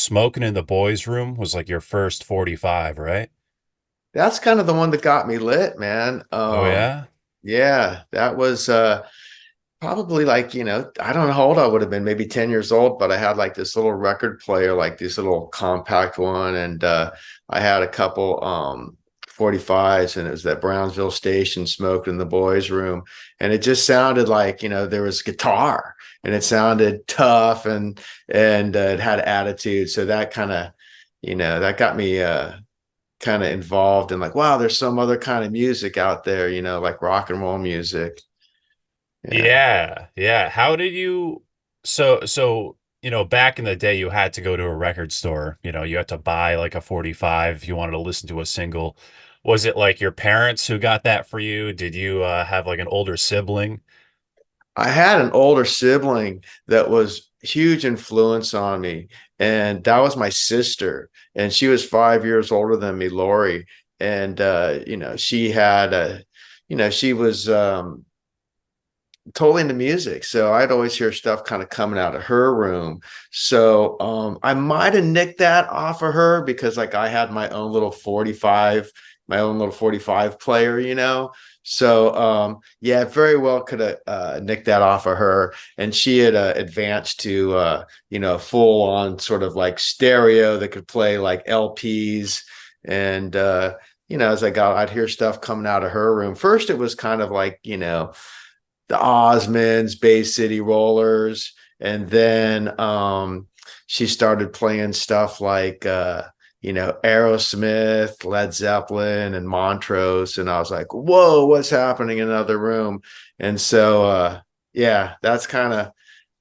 Smoking in the Boys Room was like your first 45, right? That's kind of the one that got me lit, man. Oh yeah? Yeah, that was probably like, I don't know how old I would have been, maybe 10 years old, but I had like this little record player, like this little compact one, and I had a couple 45s, and it was that Brownsville station, Smoked in the Boys Room. And it just sounded like, there was guitar, and it sounded tough, and it had attitude. So that kind of, that got me kind of involved in like, wow, there's some other kind of music out there, like rock and roll music. Yeah. Yeah, yeah. How did you back in the day you had to go to a record store, you had to buy like a 45 if you wanted to listen to a single. Was it like your parents who got that for you? Did you have like an older sibling? I had an older sibling that was huge influence on me, and that was my sister. And she was 5 years older than me, Lori. And she had she was totally into music. So I'd always hear stuff kind of coming out of her room. So I might have nicked that off of her because like I had my own little 45 player, So yeah, very well could have nicked that off of her. And she had advanced to full on sort of like stereo that could play like LPs. And as I'd hear stuff coming out of her room. First, it was kind of like, the Osmonds, Bay City Rollers, and then she started playing stuff like Aerosmith, Led Zeppelin, and Montrose, and I was like, "Whoa, what's happening in another room?" And so, yeah, that's kind of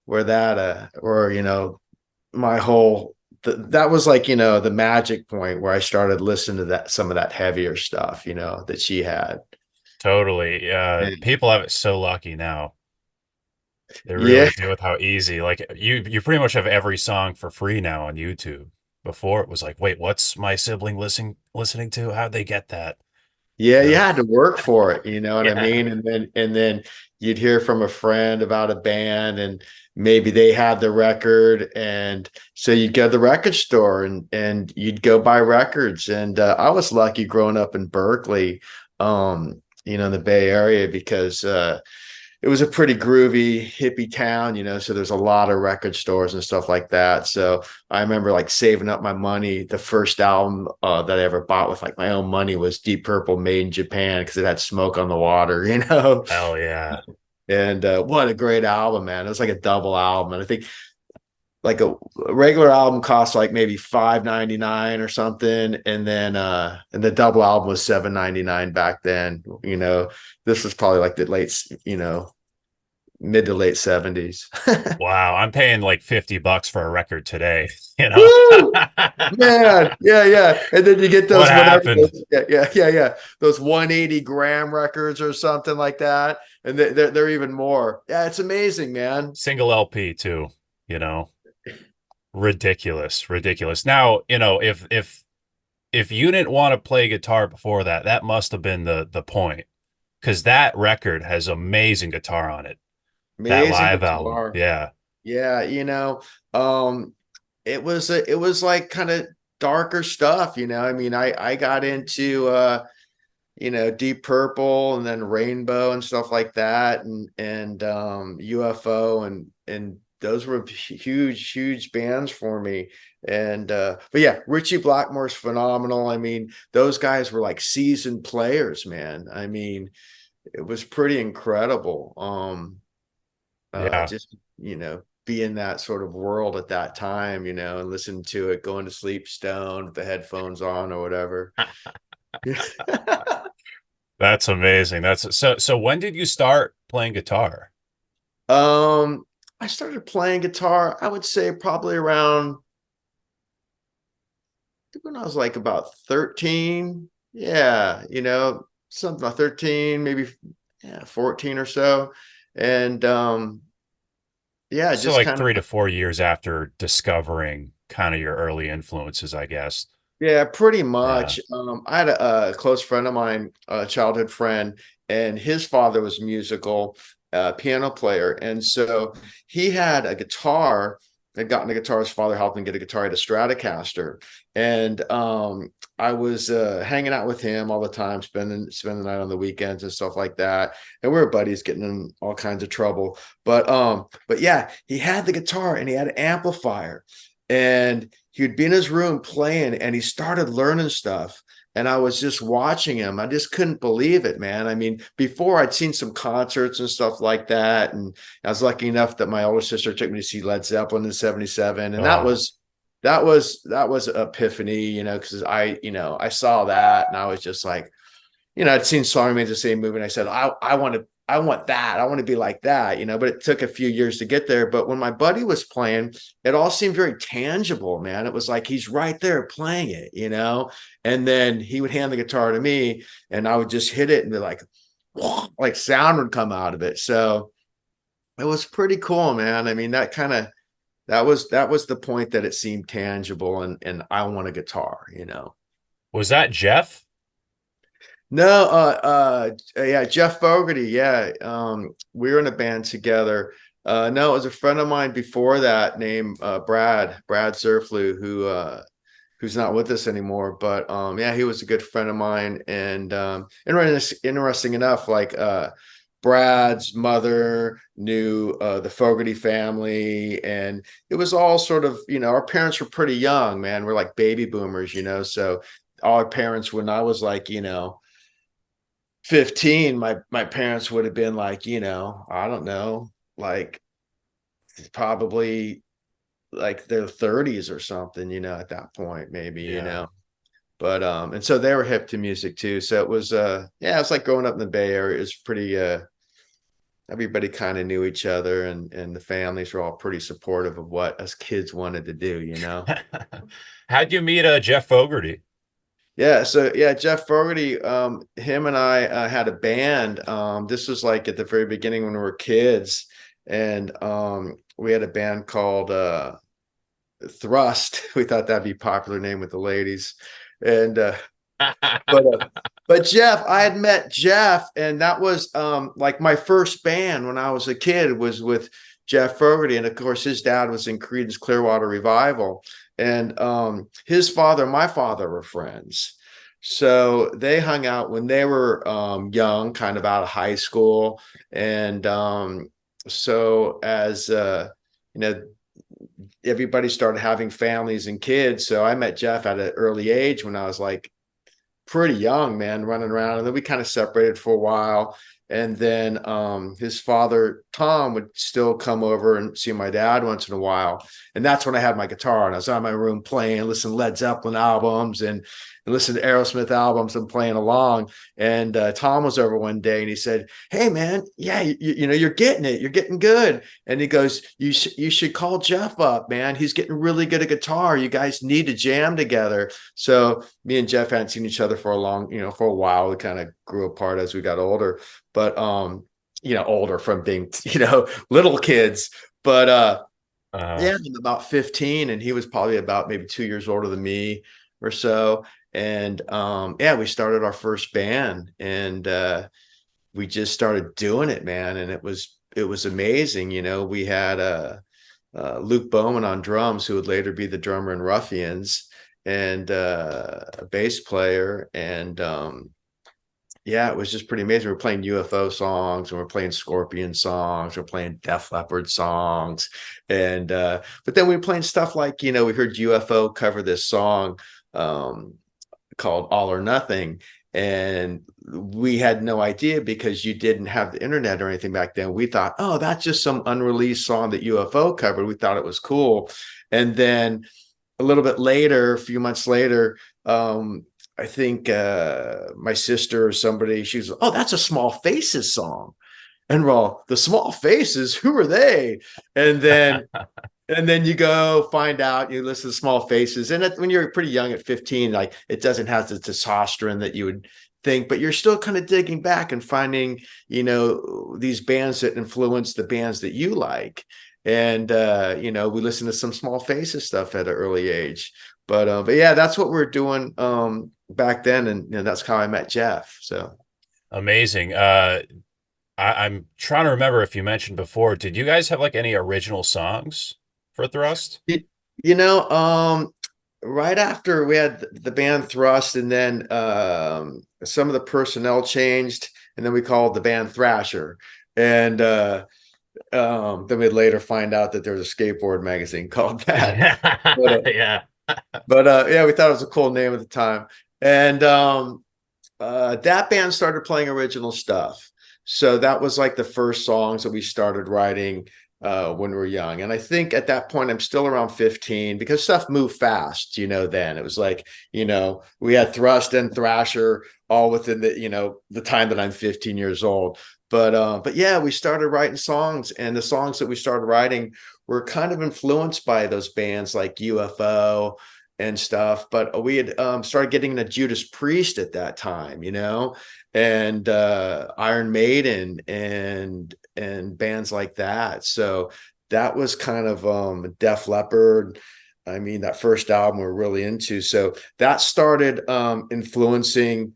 where that, or my whole that was like the magic point where I started listening to that some of that heavier stuff, that she had. Totally. And People have it so lucky now. They yeah, really do with how easy. Like you pretty much have every song for free now on YouTube. Before it was like, wait, what's my sibling listening to? How'd they get that? yeah, You you know? had to work for it, you know what I Yeah. mean? And then you'd hear from a friend about a band, and maybe they had the record, and so you'd go to the record store, and you'd go buy records. And I was lucky growing up in Berkeley, in the Bay Area, because it was a pretty groovy hippie town, so there's a lot of record stores and stuff like that. So I remember like saving up my money. The first album that I ever bought with like my own money was Deep Purple Made in Japan, because it had Smoke on the Water, Hell yeah. And what a great album, man. It was like a double album. And I think like a regular album cost like maybe 5.99 or something, and the double album was 7.99 back then. This was probably like the mid to late 70s. Wow. I'm paying like $50 for a record today, Woo! Man, yeah, yeah. And then you get What those whatever happened? those, yeah, yeah, yeah, yeah. Those 180 gram records or something like that. And they're even more. Yeah, it's amazing, man. Single LP too, you know. Ridiculous, ridiculous. Now, if you didn't want to play guitar before that, that must have been the point. Because that record has amazing guitar on it. That Amazing live album. guitar. Yeah. Yeah, um, it was like kind of darker stuff, I mean, I got into Deep Purple, and then Rainbow and stuff like that, and UFO, and those were huge, huge bands for me. And but yeah, Richie Blackmore's phenomenal. I mean, those guys were like seasoned players, man. I mean, it was pretty incredible. Yeah. Just be in that sort of world at that time, and listen to it going to sleep stoned with the headphones on or whatever. That's amazing. So when did you start playing guitar? um I started playing guitar, I would say probably around when I was like about 13. Yeah, something like 13, maybe, yeah, 14 or so. And yeah, So just like kind of, 3 to 4 years after discovering kind of your early influences, I guess. yeah, pretty Yeah. much. I had a close friend of mine, a childhood friend, and his father was musical, piano player, and so he had a guitar, had gotten a guitar. His father helped him get a guitar. He had a Stratocaster, and I was hanging out with him all the time, spending the night on the weekends and stuff like that. And we were buddies, getting in all kinds of trouble. But yeah, he had the guitar and he had an amplifier, and he would be in his room playing, and he started learning stuff. And I was just watching him. I just couldn't believe it, man. I mean, before I'd seen some concerts and stuff like that, and I was lucky enough that my older sister took me to see Led Zeppelin in '77, and that Oh, was that was epiphany, because I saw that, and I was just like, I'd seen Song Remains the Same movie, and I said, I want that. I want to be like that, but it took a few years to get there. But when my buddy was playing, it all seemed very tangible, man. It was like he's right there playing it. And then he would hand the guitar to me, and I would just hit it and be like sound would come out of it. So it was pretty cool, man. I mean, that was the point that it seemed tangible, and I want a guitar. was that Jeff? No, yeah, Jeff Fogarty. Yeah, we were in a band together. No, it was a friend of mine before that named Brad Zerflew, who's not with us anymore. But yeah, he was a good friend of mine, and interesting enough, like Brad's mother knew the Fogarty family, and it was all sort of, our parents were pretty young, man. We're like baby boomers. So all our parents, when I was like, 15, my parents would have been like, I don't know, like probably like their 30s or something, at that point, maybe, Yeah. but and so they were hip to music too. So it was yeah, it's like growing up in the Bay Area. It's pretty everybody kind of knew each other, and the families were all pretty supportive of what us kids wanted to do. How'd you meet Jeff Fogarty? Yeah, so yeah, Jeff Fogarty, him and I had a band. This was like at the very beginning when we were kids, and we had a band called Thrust. We thought that'd be a popular name with the ladies, and but uh, but Jeff, I had met Jeff, and that was like my first band when I was a kid was with Jeff Fogarty, and of course his dad was in Creedence Clearwater Revival, and his father and my father were friends. So they hung out when they were young, kind of out of high school, and so as you know everybody started having families and kids. So I met Jeff at an early age when I was like pretty young, man, running around. And then we kind of separated for a while. And then his father, Tom, would still come over and see my dad once in a while. And that's when I had my guitar and I was in my room playing, listening to Led Zeppelin albums and listen to Aerosmith albums and playing along. And Tom was over one day and he said, "Hey, man, yeah, you're getting it. You're getting good." And he goes, you should call Jeff up, man. He's getting really good at guitar. You guys need to jam together." So me and Jeff hadn't seen each other for for a while. We kind of grew apart as we got older, but older from being, little kids. But Uh, yeah, I'm about 15, and he was probably about maybe 2 years older than me or so. And yeah, we started our first band, and we just started doing it, man. And it was amazing. We had Luke Bowman on drums, who would later be the drummer in Ruffians, and a bass player. And yeah, it was just pretty amazing. We're playing UFO songs, and we're playing Scorpion songs, we're playing Def Leppard songs. And but then we were playing stuff like, we heard UFO cover this song called All or Nothing. And we had no idea because you didn't have the internet or anything back then. We thought, oh, that's just some unreleased song that UFO covered. We thought it was cool. And then a little bit later, a few months later, I think my sister or somebody, she's, "Oh, that's a Small Faces song." And we're all, "The Small Faces, who are they?" And then you go find out, you listen to Small Faces, and when you're pretty young at 15, like it doesn't have the testosterone that you would think, but you're still kind of digging back and finding, these bands that influence the bands that you like. And we listen to some Small Faces stuff at an early age. But yeah, that's what we're doing back then, and that's how I met Jeff. So Amazing. I'm trying to remember if you mentioned before, did you guys have like any original songs? for Thrust? You, you know, right after we had the band Thrust, and then some of the personnel changed, and then we called the band Thrasher. And then we'd later find out that there's a skateboard magazine called that. But Yeah. yeah, we thought it was a cool name at the time. And that band started playing original stuff. So that was like the first songs that we started writing when we were young. And I think at that point, I'm still around 15 because stuff moved fast, then it was like, we had Thrust and Thrasher all within the time that I'm 15 years old. But yeah, we started writing songs, and the songs that we started writing were kind of influenced by those bands like UFO and stuff. But we had started getting into Judas Priest at that time, and Iron Maiden and bands like that. So that was kind of Def Leppard. I mean, that first album we're really into. So that started influencing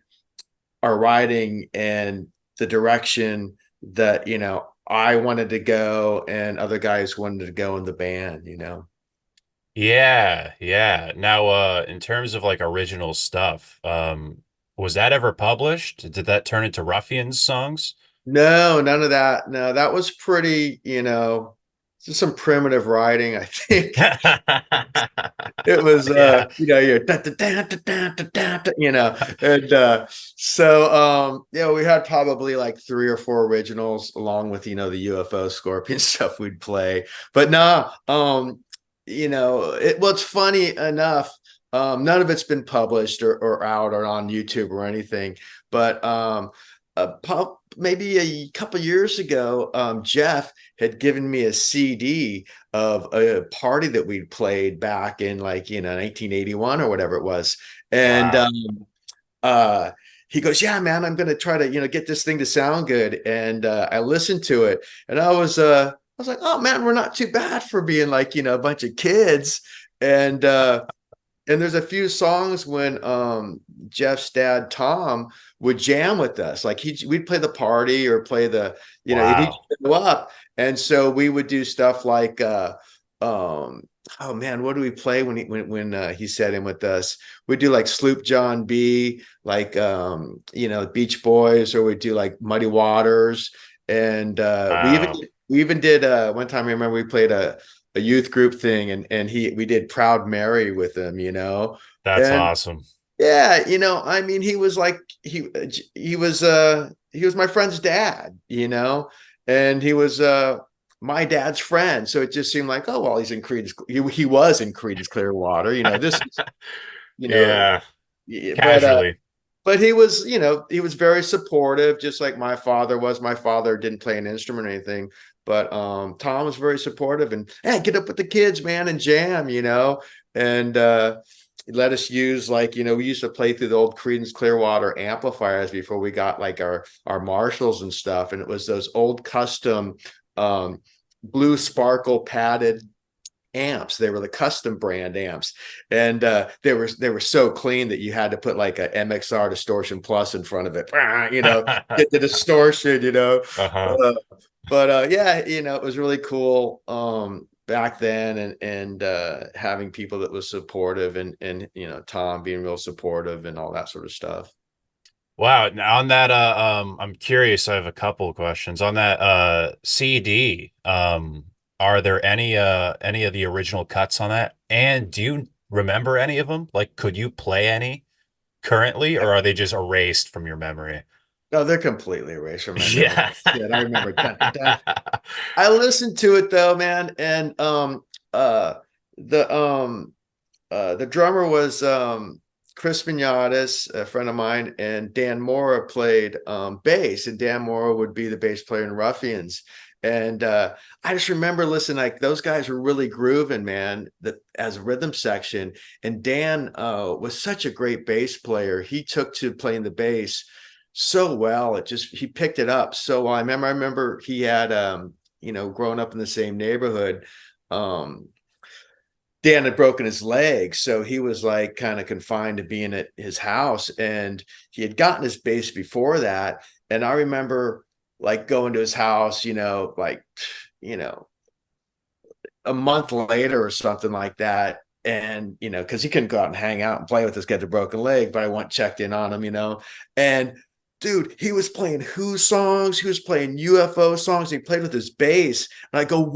our writing and the direction that I wanted to go and other guys wanted to go in the band. Yeah, yeah. Now, in terms of like original stuff, was that ever published? Did that turn into Ruffians songs? No, none of that. No, that was pretty, just some primitive writing, I think. It was Yeah. you're da, da, da, da, da, da, da, da, and so yeah, we had probably like three or four originals along with the UFO Scorpion stuff we'd play. But no, it's funny enough, none of it's been published or out or on YouTube or anything. But maybe a couple years ago, Jeff had given me a CD of a party that we'd played back in like 1981 or whatever it was. And Wow. uh he goes, yeah, man, I'm gonna try to get this thing to sound good. And I listened to it, and I was like, oh man, we're not too bad for being like a bunch of kids. And there's a few songs when Jeff's dad Tom would jam with us. Like we'd play the party or play and he'd Wow. show up. And so we would do stuff like oh man, what do we play when he sat in with us? We'd do like Sloop John B, like Beach Boys, or we'd do like Muddy Waters. And Wow. we even did one time, I remember we played a youth group thing, and we did Proud Mary with him. That's And awesome. yeah, I mean, he was like he was my friend's dad. And he was my dad's friend. So it just seemed like, oh well, he's in Creedence. He was in Creedence Clearwater. This is, you know, Yeah, yeah, casually. but he was very supportive, just like my father was. My father didn't play an instrument or anything, but Tom was very supportive, and hey, get up with the kids, man, and jam. And he let us use, like, we used to play through the old Creedence Clearwater amplifiers before we got like our Marshalls and stuff, and it was those old custom um blue sparkle padded amps. They were the custom brand amps, and they were so clean that you had to put like a MXR Distortion Plus in front of it, get the distortion. Uh-huh. Uh, but yeah, it was really cool back then, and having people that was supportive, and Tom being real supportive and all that sort of stuff. Wow. Now on that, I'm curious. I have a couple of questions on that CD. Are there any of the original cuts on that? And do you remember any of them? Like, could you play any currently, or are they just erased from your memory? No, they're completely erased from my memory. Yeah. Shit, I remember. Dun, dun, dun. I listened to it though, man, and uh the the drummer was Chris Mignatis, a friend of mine, and Dan Mora played bass, and Dan Mora would be the bass player in Ruffians. And I just remember listening, like those guys were really grooving, man, that as a rhythm section. And Dan was such a great bass player. He took to playing the bass so well. He picked it up so well. I remember he had growing up in the same neighborhood. Um, Dan had broken his leg, so he was like kind of confined to being at his house, and he had gotten his bass before that. And I remember like going to his house, like, you know, a month later or something like that. And, because he couldn't go out and hang out and play with us, get the broken leg, but I went checked in on him. And dude, he was playing Who songs, he was playing UFO songs, he played with his bass. And I go,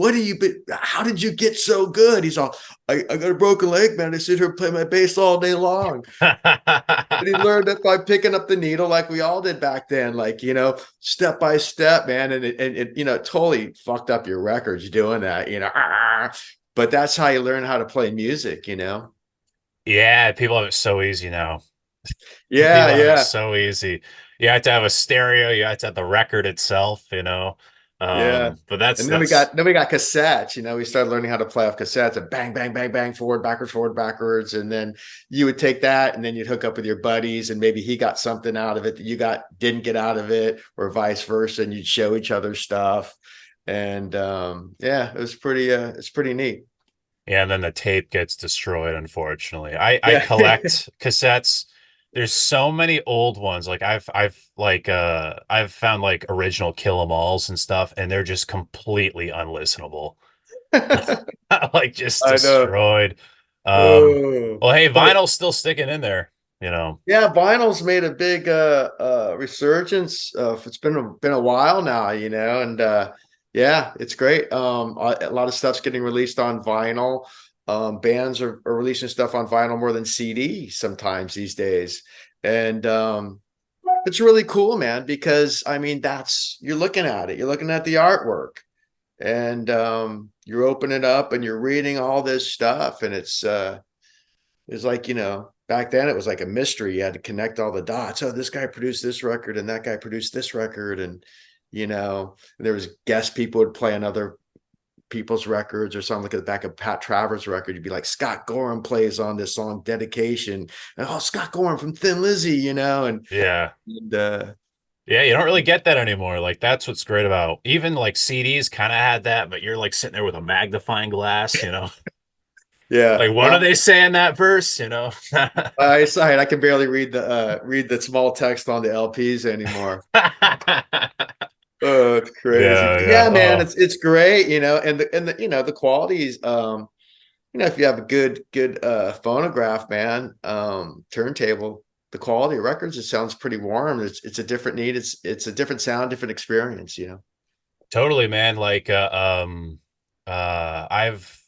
how did you get so good? He's all, I got a broken leg, man. I sit here and play my bass all day long. And he learned it by picking up the needle like we all did back then, like, step by step, man. And it totally fucked up your records doing that. But that's how you learn how to play music. Yeah, people have it so easy now. Yeah, People have it yeah, so easy. You have to have a stereo, you have to have the record itself. yeah. But And that's then we got cassettes. We started learning how to play off cassettes and bang, bang, bang, bang, forward, backwards. And then you would take that and then you'd hook up with your buddies, and maybe he got something out of it that you didn't get out of it, or vice versa, and you'd show each other stuff. And yeah, it's pretty neat. yeah, and then the tape gets destroyed, unfortunately. I Yeah. collect cassettes. There's so many old ones. Like I've found like original Kill 'Em Alls and stuff, and they're just completely unlistenable. Like just I know. destroyed. Oh, Well, hey, but vinyl's still sticking in there. yeah, vinyl's made a big resurgence. It's been a while now, and yeah, it's great. A lot of stuff's getting released on vinyl. Bands are releasing stuff on vinyl more than CD sometimes these days. And it's really cool, man, because I mean that's you're looking at it, you're looking at the artwork, and you're opening it up and you're reading all this stuff, and it's like, back then it was like a mystery. You had to connect all the dots. Oh, this guy produced this record and that guy produced this record. And, there was guest people would play on other people's records or something. Like at the back of Pat Travers' record, you'd be like, Scott Gorham plays on this song, Dedication. And, oh, Scott Gorham from Thin Lizzy. Yeah. And Yeah, you don't really get that anymore. Like that's what's great about even like CDs kind of had that, but you're like sitting there with a magnifying glass. yeah, Like what are well, they saying that verse? I can barely read the small text on the LPs anymore. Oh, it's crazy. Yeah, But yeah. yeah, man, Oh, it's great, and the quality is if you have a good phonograph, man, turntable, the quality of records, it sounds pretty warm. It's a different need. It's a different sound, different experience. totally, man. Like uh I've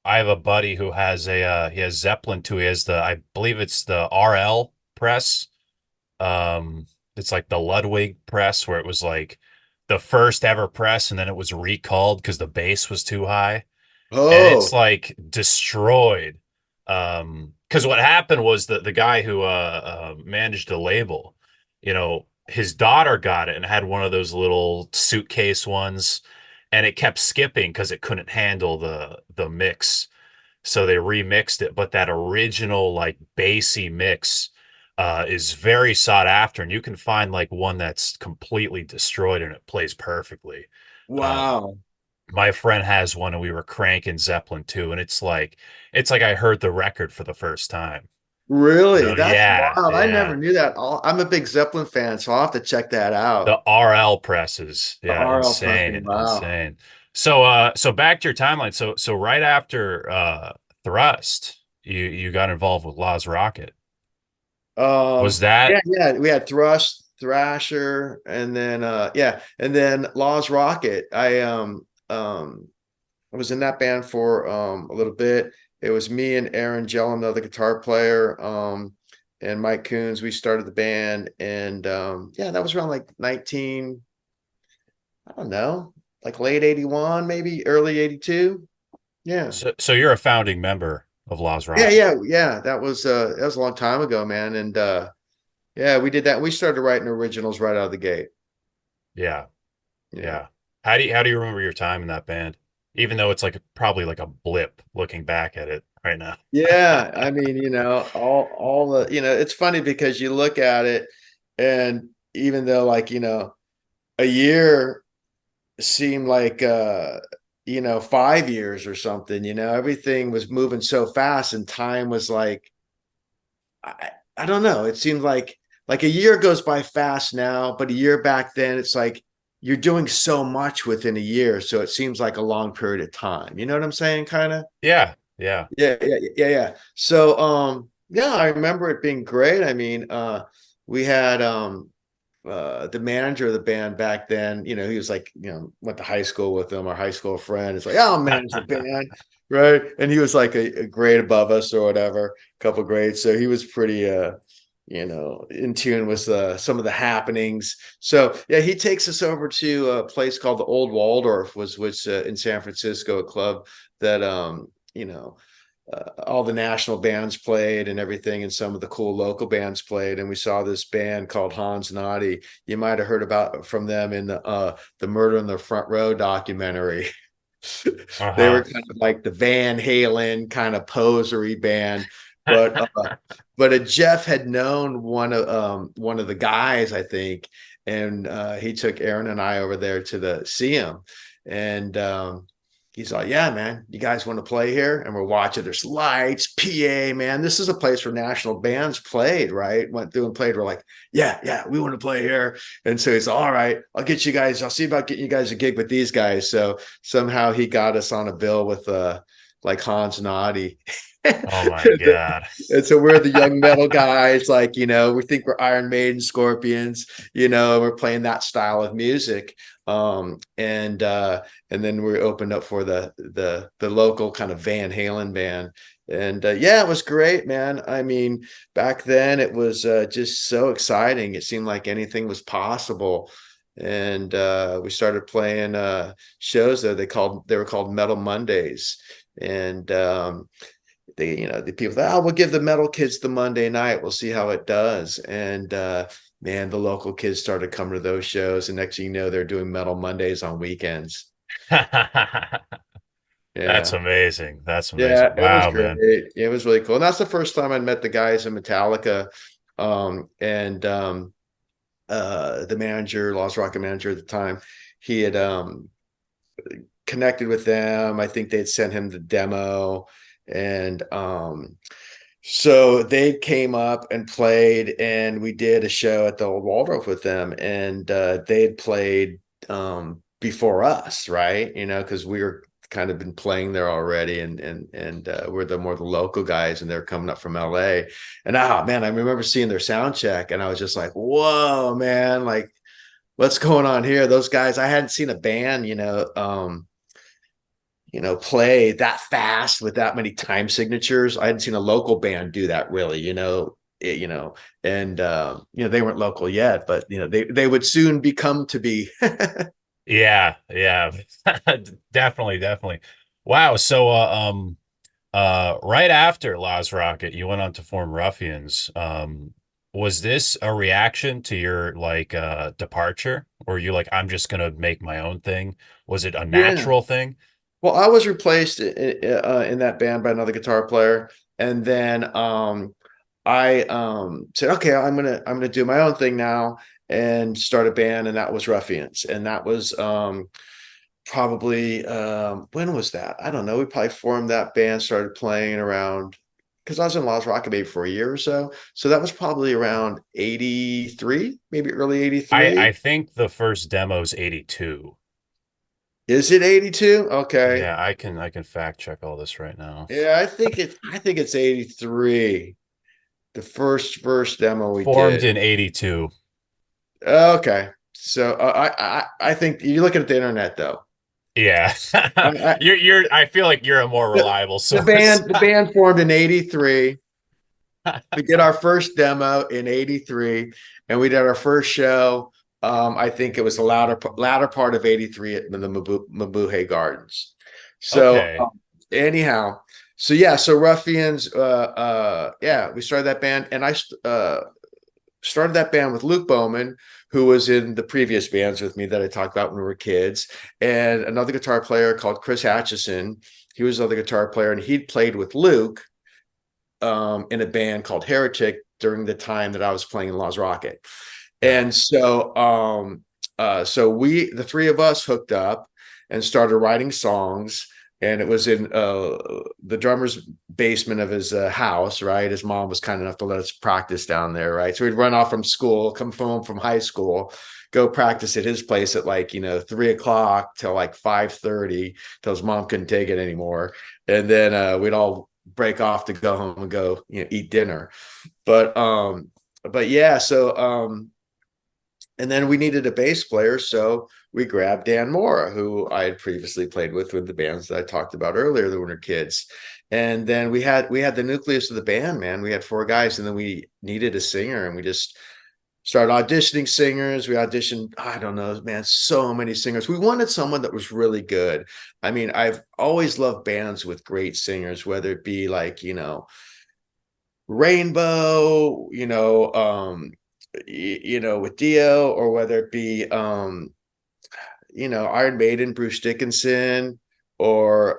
I have a buddy who has a he has Zeppelin too. He has I believe it's the RL press. Um, it's like the Ludwig press where it was like the first ever press and then it was recalled because the bass was too high and it's Oh, like destroyed. Because what happened was that the guy who managed the label, his daughter got it and had one of those little suitcase ones, and it kept skipping because it couldn't handle the mix. So they remixed it, but that original like bassy mix is very sought after, and you can find like one that's completely destroyed and it plays perfectly. Um, wow. my friend has one, and we were cranking Zeppelin too, and it's like I heard the record for the first time. Really? That's Yeah, wild. I never yeah. knew that. I'm a big Zeppelin fan, so I'll have to check that The out. RL presses, The yeah, RL pressing. insane, Wow. insane. So back to your timeline. So right after Thrust, you got involved with Lāās Rockit. Was Yeah, that yeah. We had Thrasher, and then and then Law's Rocket. I was in that band for a little bit. It was me and Aaron Gellum, the other guitar player, and Mike Coons. We started the band, and yeah, that was around like 19, I don't know, like late 81, maybe early 82. Yeah. so you're a founding member of Lāās Yeah, Rockit? yeah. That was a long time ago, man. And yeah, we did that. We started writing originals right out of the gate. Yeah, Yeah. yeah. How do you remember your time in that band? Even though it's like probably like a blip looking back at it right now. Yeah, I mean, all the, it's funny because you look at it, and even though, like, a year seemed like 5 years or something, everything was moving so fast, and time was like, I don't know. It seemed like a year goes by fast now, but a year back then, it's like you're doing so much within a year, so it seems like a long period of time. You know what I'm saying? Kind of. Yeah, yeah. Yeah. So, yeah, I remember it being great. I mean, we had the manager of the band back then, he was like, went to high school with them, our high school friend. It's like, oh, I'll manage the band, right? And he was like a grade above us or whatever, a couple grades. So he was pretty in tune with some of the happenings. So yeah, he takes us over to a place called the Old Waldorf, which in San Francisco, a club that all the national bands played and everything, and some of the cool local bands played. And we saw this band called Hans Naughty. You might have heard about from them in the Murder in the Front Row documentary. They Uh-huh. were kind of like the Van Halen kind of posery band, but Jeff had known one of the guys, I think, and he took Aaron and I over there to see him, and he's like, yeah, man, you guys want to play here? And we're watching. There's lights, PA, man. This is a place where national bands played, right? Went through and played. We're like, yeah, we want to play here. And so he's all right, I'll get you guys. I'll see about getting you guys a gig with these guys. So somehow he got us on a bill with like Hans Naughty. Oh my God. And so we're the young metal guys, like, we think we're Iron Maiden, Scorpions, we're playing that style of music. And then we opened up for the local kind of Van Halen band. And yeah, it was great, man. I mean, back then it was just so exciting. It seemed like anything was possible. And we started playing shows there. They were called Metal Mondays. And the people thought, oh, we'll give the metal kids the Monday night. We'll see how it does. And man, the local kids started coming to those shows. And next thing you know, they're doing Metal Mondays on weekends. That's Yeah. amazing. That's amazing. Yeah, it was Wow, man. great. It was really cool. And that's the first time I met the guys in Metallica. And the manager, LȧÄZ Rockit manager at the time, he had connected with them. I think they'd sent him the demo. And so they came up and played, and we did a show at the Old Waldorf with them, and they had played before us, right? Because we were kind of been playing there already, and we're more the local guys, and they're coming up from LA. And man, I remember seeing their sound check, and I was just like, whoa, man, like what's going on here? Those guys, I hadn't seen a band, play that fast with that many time signatures. I hadn't seen a local band do that really, and they weren't local yet, but they would soon become to be. Yeah, yeah. Definitely, definitely. Wow. So right after Lāās Rockit, you went on to form Ruffians. Was this a reaction to your like departure? Or you like, I'm just gonna make my own thing? Was it a Yeah. natural thing? Well, I was replaced in that band by another guitar player, and then I said, okay, I'm gonna do my own thing now and start a band, and that was Ruffians, and that was probably when was that? I don't know. We probably formed that band, started playing around because I was in LāÄz Rockit maybe for a year or so. So that was probably around 83, maybe early I 83. think the first demo's 82. Is it 82? Okay. Yeah, I can fact check all this right now. Yeah, I think it's 83. The first demo we Formed did. in 82. Okay. So I think you're looking at the internet though. Yeah. I, You're I feel like you're a more the, reliable the source. band the band formed in 83. We did our first demo in 83, and we did our first show. I think it was the latter part of 83 at the Mabuhay Gardens. So Okay. anyhow, so yeah, so Ruffians, yeah, we started that band, and I started that band with Luke Bowman, who was in the previous bands with me that I talked about when we were kids, and another guitar player called Chris Atchison. He was another guitar player, and he'd played with Luke in a band called Heretic during the time that I was playing in LāÄz Rockit. Yeah. And so we, the three of us, hooked up and started writing songs. and it was in the drummer's basement of his house, right? His mom was kind enough to let us practice down there, right? So we'd run off from school, come home from high school, go practice at his place at like 3 o'clock till like 5:30 till his mom couldn't take it anymore, and then we'd all break off to go home and go eat dinner. But yeah, so and then we needed a bass player, so we grabbed Dan Mora, who I had previously played with the bands that I talked about earlier, the Winter Kids. And then we had the nucleus of the band, man. We had 4 guys, and then we needed a singer, and we just started auditioning singers. We auditioned, I don't know, man, so many singers. We wanted someone that was really good. I mean, I've always loved bands with great singers, whether it be like, Rainbow, with Dio, or whether it be Iron Maiden, Bruce Dickinson, or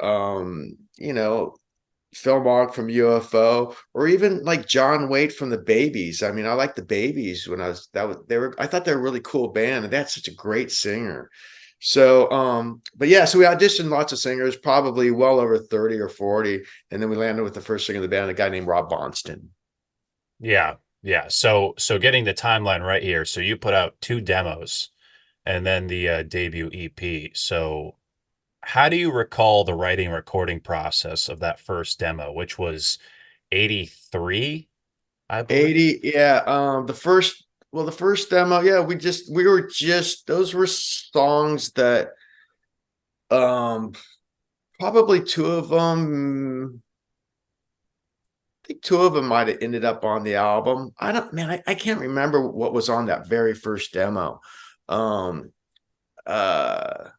Phil Mogg from UFO, or even like John Waite from the Babies. I mean, I like the Babies when I thought they were a really cool band, and that's such a great singer. So but yeah, so we auditioned lots of singers, probably well over 30 or 40, and then we landed with the first singer of the band, a guy named Rob Bonston. Yeah. Yeah. So getting the timeline right here. So you put out 2 demos and then the debut EP. So how do you recall the writing and recording process of that first demo, which was 83, I believe? 80, yeah. The first demo, yeah, we were just those were songs that probably two of them, I think two of them might have ended up on the album. I don't, man, I can't remember what was on that very first demo. Um, uh,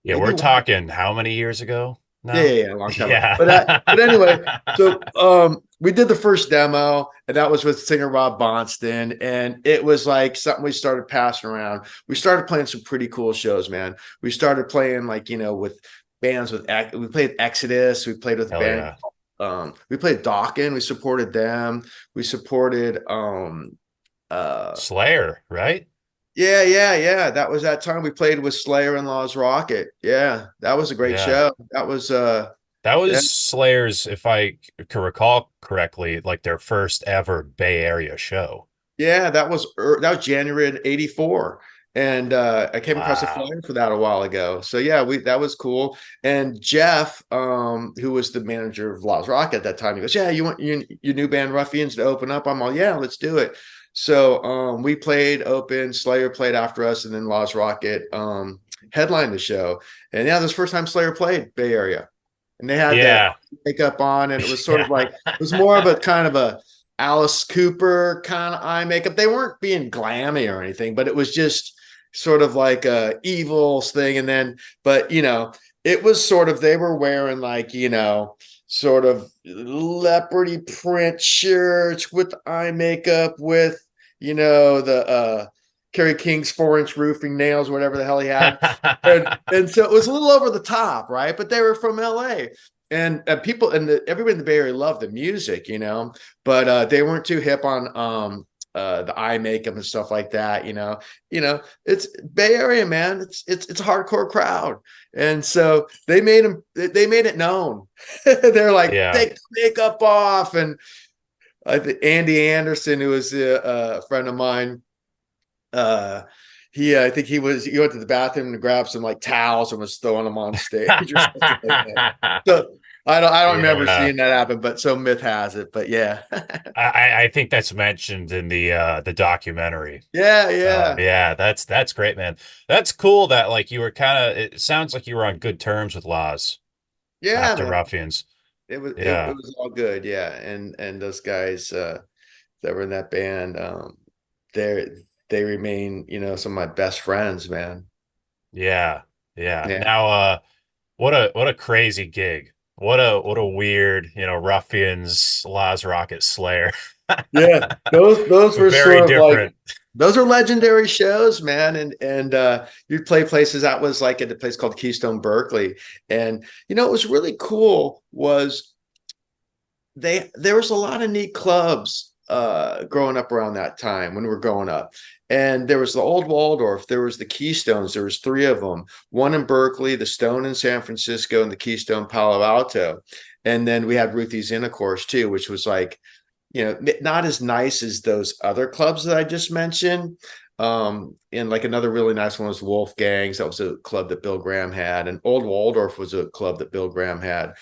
Yeah, maybe we're one, talking how many years ago yeah, now? yeah, yeah, a long time ago. But anyway, Yeah. so we did the first demo, and that was with singer Rob Bonston, and it was like something we started passing around. We started playing some pretty cool shows, man. We started playing like with bands we played Exodus, we played with a Hell band. yeah. We played Dawkins, we supported them. We supported uh Slayer, right? yeah, yeah, yeah. That was that time we played with Slayer and LȧÄZ Rockit. Yeah, that was a great Yeah. show. That was That yeah, was Slayer's, if I can recall correctly, like their first ever Bay Area show. yeah, that was January of '84. And I came across a Wow. flyer for that a while ago. So yeah, we that was cool. And Jeff, who was the manager of LȧÄZ Rockit at that time, he goes, "Yeah, you want your new band Ruffians to open up?" I'm all, "Yeah, let's do it." So we played open, Slayer played after us, and then LȧÄZ Rockit headlined the show. And yeah, this was the first time Slayer played Bay Area. And they had that Yeah. makeup on, and it was sort of like Yeah. it was more of a kind of a Alice Cooper kind of eye makeup. They weren't being glammy or anything, but it was just sort of like a evil thing. And then, but it was sort of they were wearing like sort of leopardy print shirts with eye makeup with the Kerry King's 4-inch roofing nails, whatever the hell he had, and so it was a little over the top, right? But they were from LA, and people and everybody in the Bay Area loved the music, but they weren't too hip on the eye makeup and stuff like that. It's Bay Area, man. It's a hardcore crowd, and so they made it known. They're like, Yeah. take the makeup off, and I think Andy Anderson, who was a friend of mine, uh I think he went to the bathroom to grab some like towels and was throwing them on stage or something like that. So I don't remember Yeah. seeing that happen, but so myth has it. But yeah. I think that's mentioned in the documentary. Yeah, yeah. Yeah, that's great, man. That's cool that like you were kind of it sounds like you were on good terms with Laz Yeah, after man. Ruffians. It Yeah. was all good. Yeah. And those guys that were in that band, they they remain, some of my best friends, man. Yeah. Yeah. Yeah. Now what a crazy gig. What a weird, Ruffians, Laz Rocket Slayer. Yeah, those were Very sort of like different. those are legendary shows, man. And you'd play places. That was like at a place called Keystone Berkeley. And what was really cool was there was a lot of neat clubs growing up around that time when we were growing up. And there was the old Waldorf, there was the Keystones, there was three of them, one in Berkeley, the Stone in San Francisco, and the Keystone Palo Alto. And then we had Ruthie's Inn, of course, too, which was like, not as nice as those other clubs that I just mentioned. And like another really nice one was Wolfgang's. That was a club that Bill Graham had, and Old Waldorf was a club that Bill Graham had.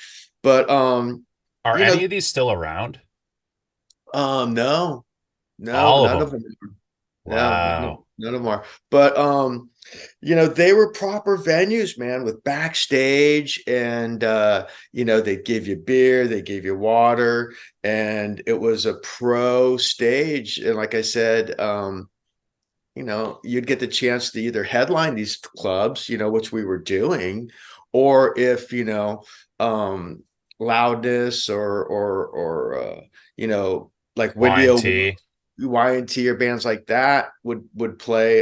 But Are you know, any of these still around? no, no, All of none of them. them. No, Wow. none of them are. But they were proper venues, man, with backstage, and they give you beer, they gave you water, and it was a pro stage. And like I said, you'd get the chance to either headline these clubs, which we were doing, or if, Loudness or like Y&T. Y&T or bands like that would play,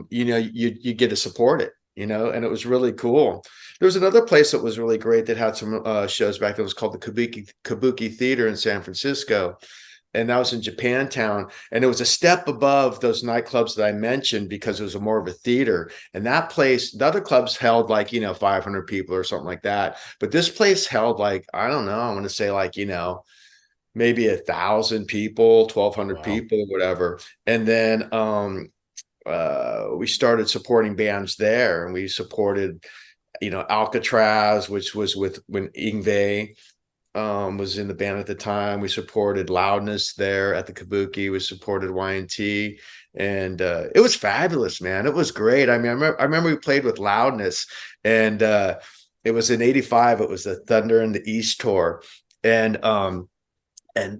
you get to support it, and it was really cool. There was another place that was really great that had some shows back. That was called the Kabuki Theater in San Francisco, and that was in Japantown. And it was a step above those nightclubs that I mentioned because it was more of a theater. And that place, the other clubs held like, 500 people or something like that. But this place held like, I don't know, I want to say like, maybe 1,000 people, 1,200 Wow. people, whatever. And then we started supporting bands there, and we supported, Alcatraz, which was with when Ingve was in the band at the time. We supported Loudness there at the Kabuki. We supported Y&T, and it was fabulous, man. It was great. I mean, I remember we played with Loudness, and it was in '85. It was the Thunder in the East tour, and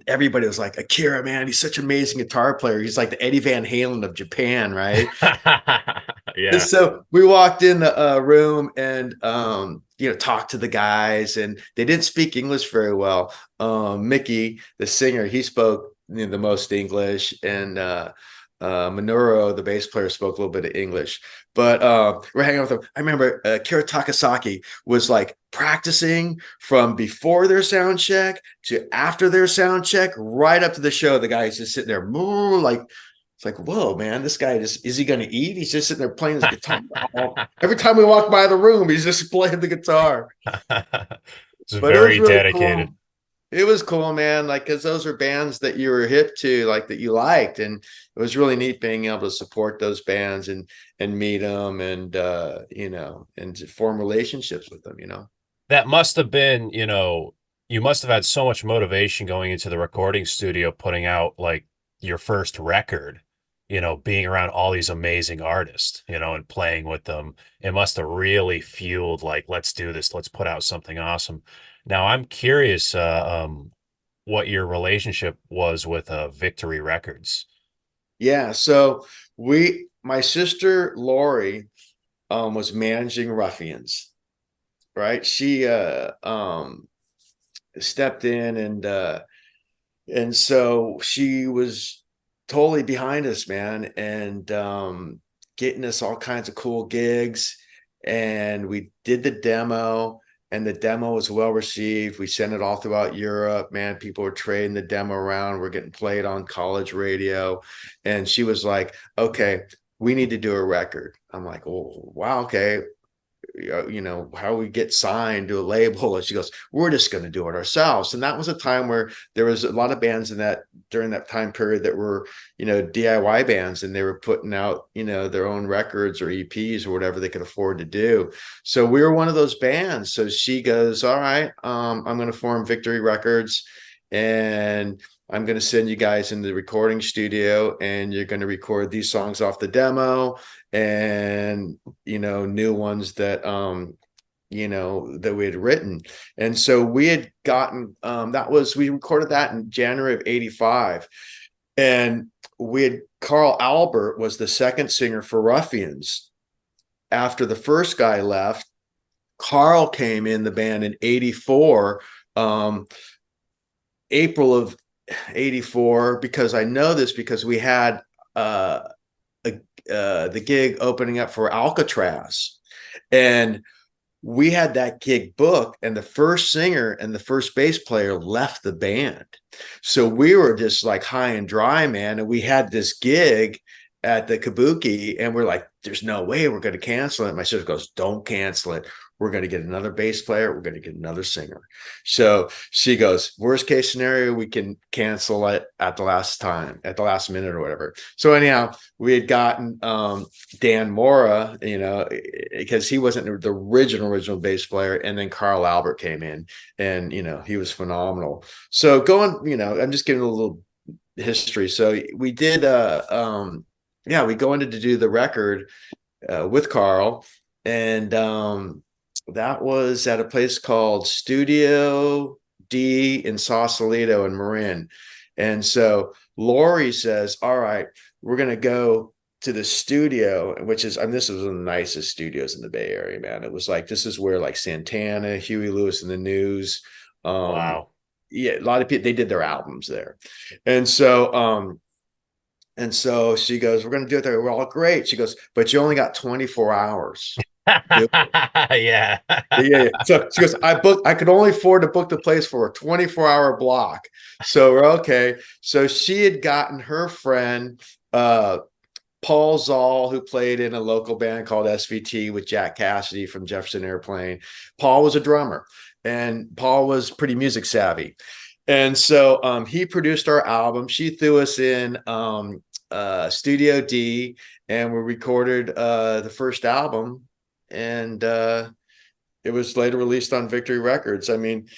everybody was like, Akira, man, he's such an amazing guitar player. He's like the Eddie Van Halen of Japan, right? And Yeah. so we walked in the room and talked to the guys, and they didn't speak English very well. Mickey, the singer, he spoke the most English, and Minoru, the bass player, spoke a little bit of English. But we're hanging out with them. I remember Kira Takasaki was like practicing from before their sound check to after their sound check, right up to the show. The guy's just sitting there, like, it's like, whoa, man, this guy just, is he going to eat? He's just sitting there playing his guitar. Every time we walk by the room, he's just playing the guitar. It's But it was very really dedicated. cool. It was cool, man. Like, because those are bands that you were hip to, like that you liked, and it was really neat being able to support those bands and meet them, and and to form relationships with them. That must have been, you must have had so much motivation going into the recording studio, putting out like your first record, being around all these amazing artists, and playing with them. It must have really fueled like, let's do this, let's put out something awesome. Now I'm curious, what your relationship was with Victory Records. Yeah. So my sister Lori, was managing Ruffians, right? She stepped in, and so she was totally behind us, man, and getting us all kinds of cool gigs. And we did the demo, and the demo was well received. We sent it all throughout Europe, man. People were trading the demo around. We're getting played on college radio. And she was like, okay, we need to do a record. I'm like, oh, wow, okay, how we get signed to a label. And she goes, we're just going to do it ourselves. And that was a time where there was a lot of bands during that time period that were, DIY bands, and they were putting out, their own records or EPs or whatever they could afford to do. So we were one of those bands. So she goes, all right, I'm going to form Victory Records, and I'm going to send you guys in the recording studio, and you're going to record these songs off the demo, and new ones that that we had written. And so we had gotten, we recorded that in January of '85, and Carl Albert was the second singer for Ruffians. After the first guy left, Carl came in the band in '84, April of '84, because I know this because we had the gig opening up for Alcatraz, and we had that gig booked, and the first singer and the first bass player left the band. So we were just like high and dry, man. And we had this gig at the Kabuki, and we're like, there's no way we're going to cancel it. My sister goes, don't cancel it. We're going to get another bass player. We're going to get another singer. So she goes, worst case scenario, we can cancel it at the last time, at the last minute or whatever. So anyhow, we had gotten Dan Mora, because he wasn't the original bass player. And then Carl Albert came in, and, he was phenomenal. So I'm just giving a little history. So we did, we go in to do the record with Carl. And that was at a place called Studio D in Sausalito and Marin. And so Lori says, all right, we're going to go to the studio, which is, this was one of the nicest studios in the Bay Area, man. It was like, this is where like Santana, Huey Lewis and the News, Wow. yeah, a lot of people, they did their albums there. And so she goes, we're going to do it there. We're all great. She goes, but you only got 24 hours. Yeah. Yeah. So she goes, I could only afford to book the place for a 24-hour block. So we're okay. So she had gotten her friend, Paul Zoll, who played in a local band called SVT with Jack Cassidy from Jefferson Airplane. Paul was a drummer, and Paul was pretty music savvy. And so he produced our album. She threw us in Studio D, and we recorded the first album. And it was later released on Victory Records. I mean,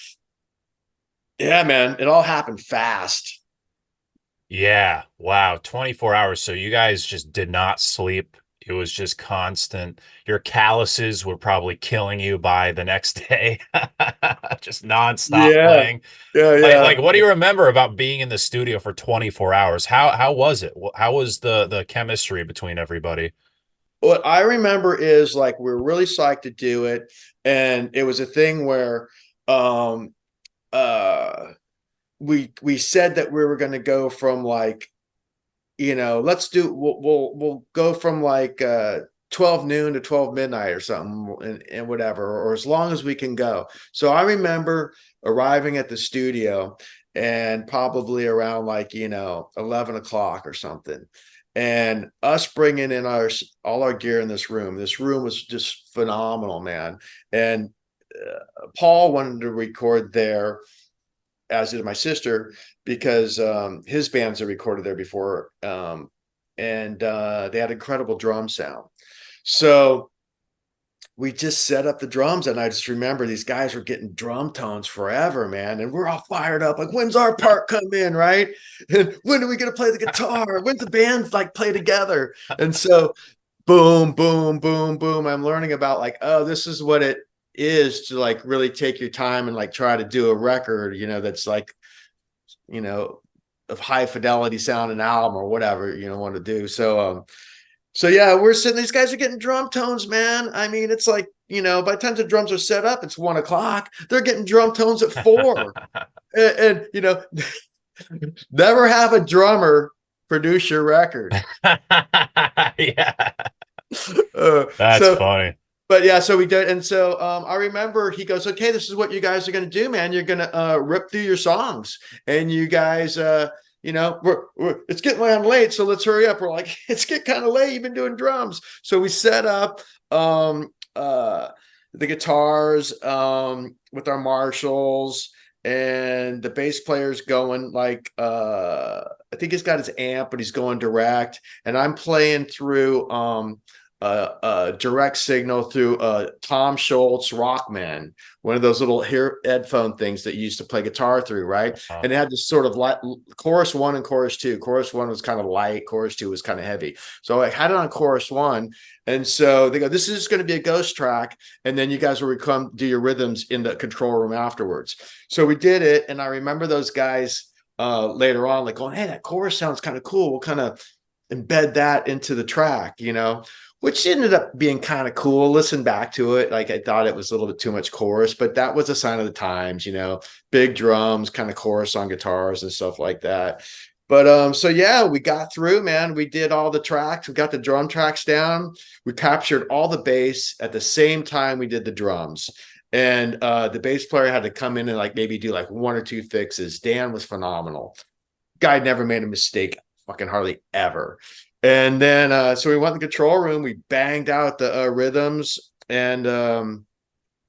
yeah, man, it all happened fast. Yeah. Wow. 24 hours. So you guys just did not sleep. It was just constant. Your calluses were probably killing you by the next day. Just nonstop Yeah, playing. yeah, Like yeah. what do you remember about being in the studio for 24 hours? How was it? How was the chemistry between everybody? What I remember is like we were really psyched to do it, and it was a thing where um uh we said that we were going to go from like, we'll go from like 12 noon to 12 midnight or something, and whatever, or as long as we can go. So I remember arriving at the studio, and probably around like 11 o'clock or something, and us bringing in all our gear in this room. This room was just phenomenal, man. And Paul wanted to record there, as did my sister, because his bands had recorded there before, and they had incredible drum sound. So we just set up the drums, and I just remember these guys were getting drum tones forever, man, and we're all fired up, like, when's our part come in, right? And when are we going to play the guitar? When's the band like play together? And so boom, boom, boom, boom, I'm learning about like, oh, this is what it is to like really take your time and like try to do a record, that's like, of high fidelity sound and album or whatever want to do. So yeah, we're sitting, these guys are getting drum tones, man. I mean, it's like, by the time the drums are set up, it's 1 o'clock. They're getting drum tones at 4. And never have a drummer produce your record. Yeah. uh, That's so funny. But yeah, so we did. And so I remember he goes, okay, this is what you guys are going to do, man. You're going to rip through your songs, and you guys, it's getting on late, so let's hurry up. We're like, it's getting kind of late. You've been doing drums. So we set up the guitars with our Marshalls, and the bass player's going like, I think he's got his amp, but he's going direct. And I'm playing through direct signal through Tom Schultz Rockman, one of those little headphone things that you used to play guitar through, right? Uh, And it had this sort of light, chorus 1 and chorus 2. Chorus 1 was kind of light, chorus 2 was kind of heavy. So I had it on chorus 1, and so they go, "This is going to be a ghost track, and then you guys will come do your rhythms in the control room afterwards." So we did it, and I remember those guys later on like going, "Hey, that chorus sounds kind of cool. We'll kind of embed that into the track," which ended up being kind of cool. Listen back to it, like I thought it was a little bit too much chorus, but that was a sign of the times, big drums, kind of chorus on guitars and stuff like that. But so yeah, we got through, man. We did all the tracks. We got the drum tracks down. We captured all the bass at the same time we did the drums. And the bass player had to come in and like maybe do like one or two fixes. Dan was phenomenal. Guy never made a mistake, fucking hardly ever. And then so we went in the control room. We banged out the rhythms, and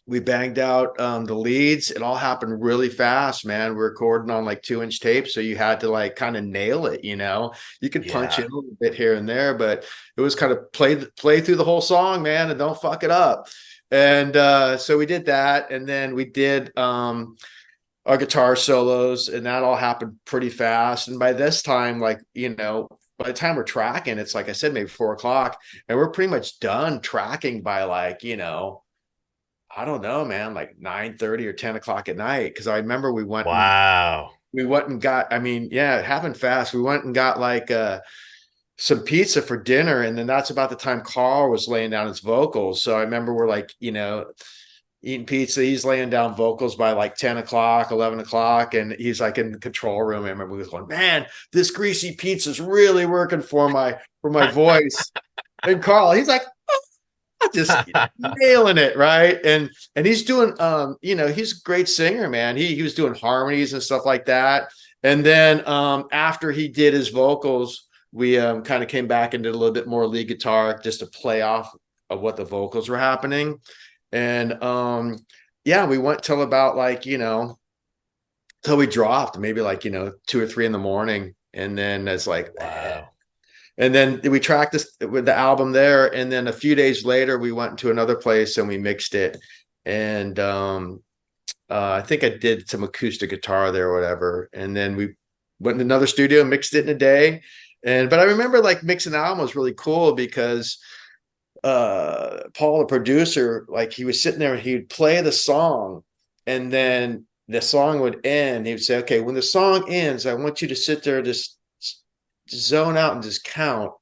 we banged out the leads. It all happened really fast, man. We're recording on like 2-inch tape, so you had to like kind of nail it. You could punch Yeah. in a little bit here and there, but it was kind of play through the whole song, man, and don't fuck it up. And so we did that, and then we did our guitar solos, and that all happened pretty fast. And by this time, like, by the time we're tracking, it's like I said, maybe 4 o'clock, and we're pretty much done tracking by like, I don't know, man, like 9:30 or 10 o'clock at night. Cause I remember Wow. we went and got, I mean, yeah, it happened fast. We went and got like some pizza for dinner. And then that's about the time Carl was laying down his vocals. So I remember we're like, eating pizza. He's laying down vocals by like 10 o'clock, 11 o'clock. And he's like in the control room. I remember we was going, man, this greasy pizza's really working for my voice. And Carl, he's like, just nailing it, right? And he's doing he's a great singer, man. He was doing harmonies and stuff like that. And then after he did his vocals, we kind of came back and did a little bit more lead guitar just to play off of what the vocals were happening. And yeah, we went till about like, till we dropped maybe like, 2 or 3 in the morning. And then it's like, Wow. and then we tracked this with the album there. And then a few days later, we went to another place and we mixed it. And I think I did some acoustic guitar there or whatever. And then we went in another studio, mixed it in a day. But I remember like mixing the album was really cool because Paul, the producer, like he was sitting there and he would play the song, and then the song would end. He would say, okay, when the song ends, I want you to sit there, just zone out and just count,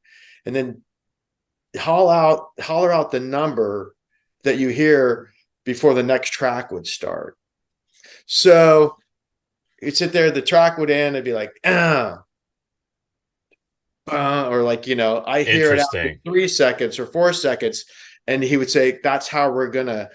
and then holler out the number that you hear before the next track would start. So you'd sit there, the track would end, it'd be like, or like, I hear it after Interesting. 3 seconds or 4 seconds. And he would say, that's how we're going to,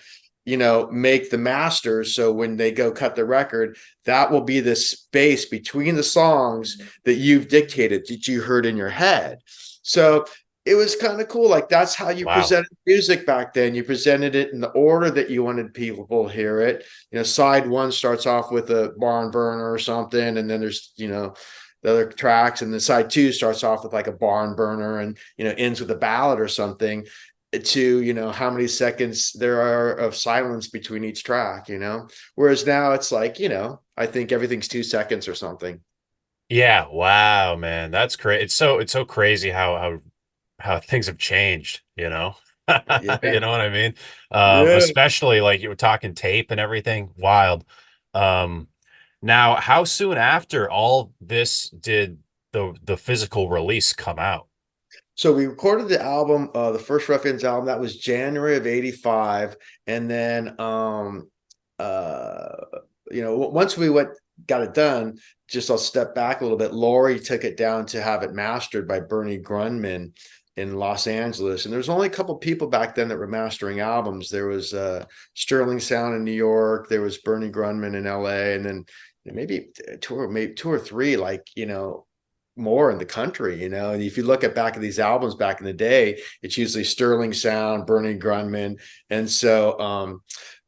make the masters. So when they go cut the record, that will be the space between the songs that you've dictated, that you heard in your head. So it was kind of cool. Like that's how you Wow. presented music back then. You presented it in the order that you wanted people to hear it. Side one starts off with a barn burner or something. And then there's, the other tracks, and the side two starts off with like a barn burner and ends with a ballad or something, to how many seconds there are of silence between each track. Whereas now it's like, I think everything's 2 seconds or something. Yeah. Wow, man. That's great. It's so crazy how things have changed, you know? Yeah, You know what I mean? yeah. Especially like you were talking tape and everything. Wild. Um, Now, how soon after all this did the physical release come out? So we recorded the album, the first Ruffians album. That was January of '85, and then uh once we got it done, just I'll step back a little bit. Laurie took it down to have it mastered by Bernie Grundman in Los Angeles, and there was only a couple people back then that were mastering albums. There was Sterling Sound in New York, there was Bernie Grundman in LA, and then maybe two or three, like more in the country. And if you look at back of these albums back in the day, it's usually Sterling Sound, Bernie Grundman. And so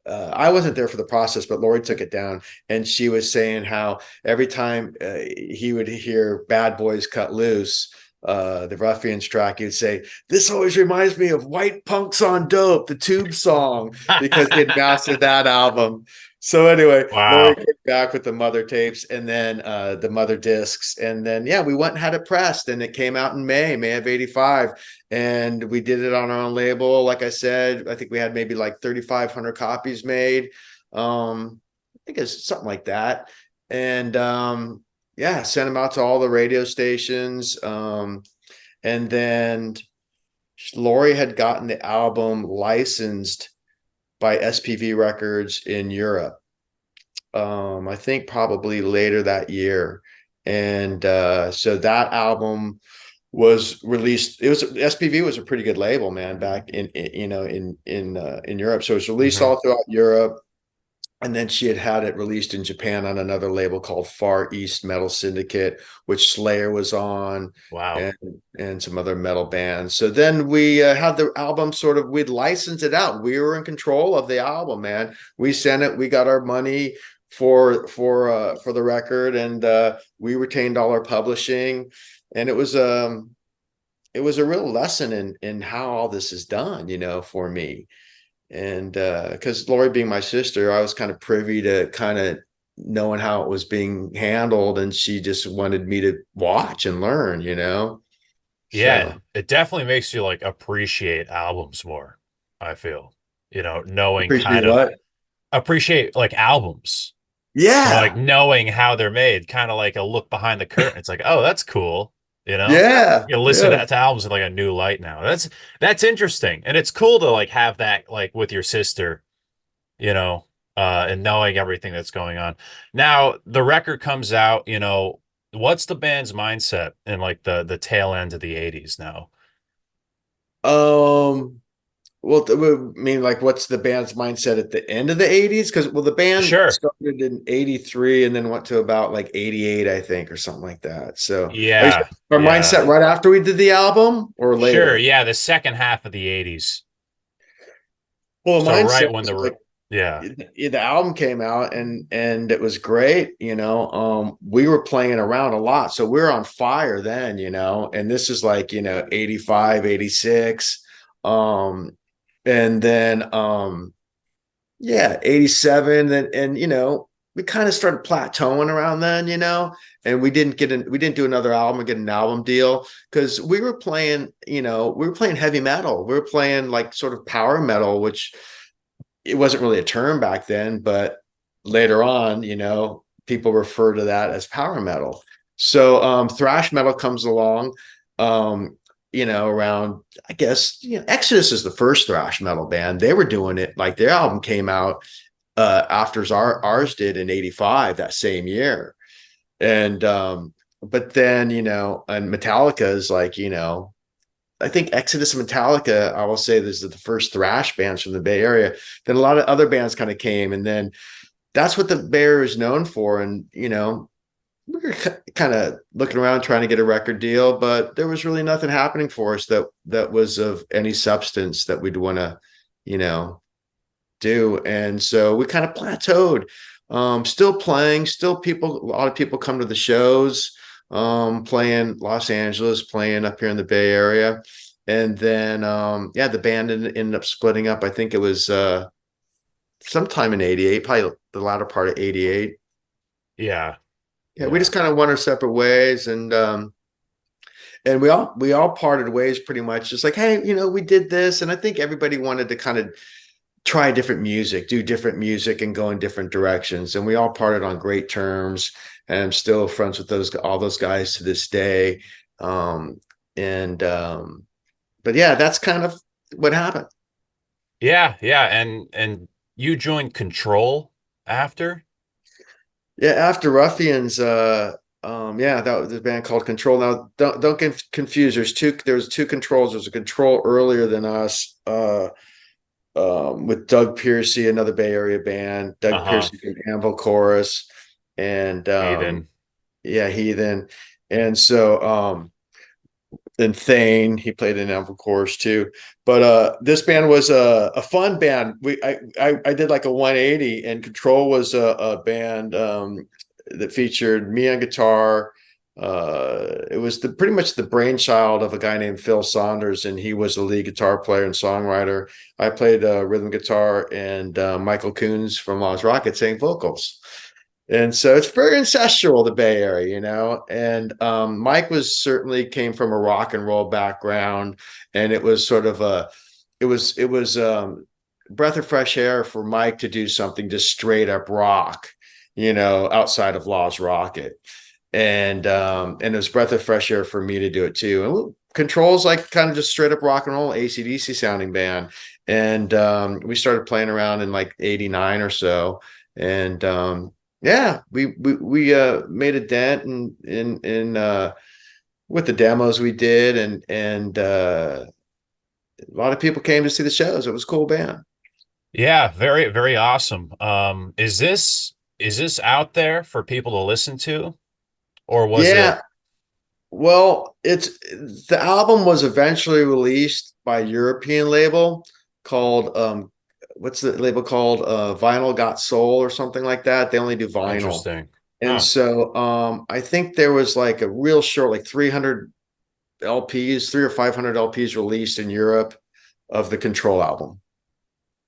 I wasn't there for the process, but Lori took it down, and she was saying how every time he would hear Bad Boys Cut Loose, the Ruffians track, he'd say, this always reminds me of White Punks on Dope, the Tube song, because he had mastered that album. So anyway, Lori Wow. came back with the Mother tapes, and then the Mother discs. And then, yeah, we went and had it pressed, and it came out in May of '85. And we did it on our own label. Like I said, I think we had maybe like 3,500 copies made. I think it's something like that. And yeah, sent them out to all the radio stations. And then Lori had gotten the album licensed by SPV Records in Europe. I think probably later that year. And so that album was released. It was SPV was a pretty good label, man, back in Europe. So it was released Hmm. all throughout Europe, and then she had it released in Japan on another label called Far East Metal Syndicate, which Slayer was on, Wow. and and some other metal bands. So then we had the album sort of, we'd licensed it out. We were in control of the album, man. We sent it. We got our money for the record, and we retained all our publishing, and it was a real lesson in how all this is done, for me. And because Lori being my sister, I was kind of privy to kind of knowing how it was being handled, and she just wanted me to watch and learn. Yeah, So it definitely makes you like appreciate albums more, I feel. Knowing appreciate kind of what? appreciate like albums. Like Yeah, knowing how they're made, kind of like a look behind the curtain. It's like, oh, that's cool. You know, yeah, you listen yeah. to albums in like a new light now. That's interesting, and it's cool to like have that like with your sister, you know, and knowing everything that's going on. Now the record comes out. What's the band's mindset in like the tail end of the '80s now? Um, well, I mean, like, what's the band's mindset at the end of the '80s? Because, well, the band Sure. started in '83 and then went to about like '88, I think, or something like that. So, are you Yeah. our Yeah. mindset right after we did the album or Sure. later? Yeah. The second half of the '80s. Well, So mindset right when was like yeah. the album came out, and it was great. We were playing around a lot, so we were on fire then. And this is like 85, 86, and then yeah, 87, and we kind of started plateauing around then. And we didn't do another album or get an album deal because we were playing heavy metal. We were playing like sort of power metal, which it wasn't really a term back then, but later on, people refer to that as power metal. So thrash metal comes along, around, I guess, Exodus is the first thrash metal band. They were doing it like their album came out after ours did in 85 that same year. And but then, and Metallica is like, I think Exodus and Metallica, I will say this is the first thrash bands from the Bay Area. Then a lot of other bands kind of came, and then that's what the Bay Area is known for. And we were kind of looking around trying to get a record deal, but there was really nothing happening for us that was of any substance that we'd want to, you know, do. And so we kind of plateaued. Still playing, a lot of people come to the shows, playing Los Angeles, playing up here in the Bay Area. And then, yeah, the band ended up splitting up. I think it was sometime in 88, probably the latter part of 88. Yeah. Yeah, we Yeah. just kind of went our separate ways, and we all parted ways pretty much. Just like, hey, we did this, and I think everybody wanted to kind of try different music, do different music, and go in different directions. And we all parted on great terms, and I'm still friends with all those guys to this day. And But yeah, that's kind of what happened. Yeah, yeah, and you joined Control after? Yeah, after Ruffians, yeah, that was a band called Control. Now, don't get confused. There's two Controls. There's a Control earlier than us, with Doug Piercy, another Bay Area band. Doug Uh-huh. Piercy from Anvil Chorus, and Heathen. yeah, Heathen. And so then Thane, he played in Anvil Chorus too. But this band was a fun band. I did like a 180, and Control was a band that featured me on guitar. It was pretty much the brainchild of a guy named Phil Saunders, and he was the lead guitar player and songwriter. I played rhythm guitar, and Michael Coons from LȧÄZ Rockit sang vocals. And so it's very ancestral, the Bay Area. And Mike was certainly came from a rock and roll background, and it was sort of it was breath of fresh air for Mike to do something just straight up rock, outside of LȧÄZ Rockit. And it was breath of fresh air for me to do it too. And Control's like kind of just straight up rock and roll, AC/DC sounding band. And we started playing around in like 89 or so. And Yeah, we made a dent in with the demos we did, and a lot of people came to see the shows. It was a cool band. Yeah, very, very awesome. Is this out there for people to listen to, or was it Yeah, well, it's the album was eventually released by a European label called what's the label called? Vinyl Got Soul or something like that. They only do vinyl. interesting? And Huh. so I think there was like a real short, like 300 LPs, 3 or 500 LPs released in Europe of the Control album.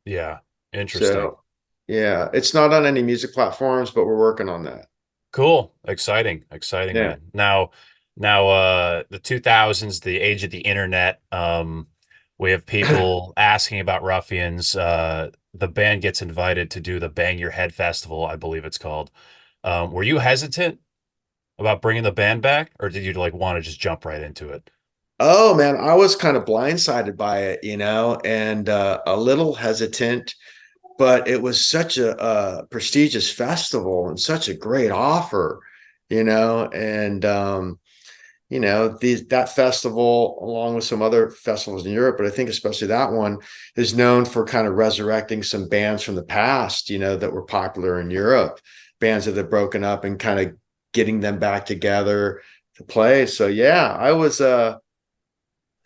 Yeah, interesting. So yeah, it's not on any music platforms, but we're working on that. Cool. Exciting. Exciting, Yeah. man. Now the 2000s, the age of the internet, we have people asking about Ruffians. The band gets invited to do the Bang Your Head Festival, I believe it's called. Were you hesitant about bringing the band back, or did you like want to just jump right into it? Oh man, I was kind of blindsided by it, and a little hesitant, but it was such a prestigious festival and such a great offer, and that festival, along with some other festivals in Europe, but I think especially that one is known for kind of resurrecting some bands from the past, that were popular in Europe, bands that have broken up and kind of getting them back together to play. So yeah, I was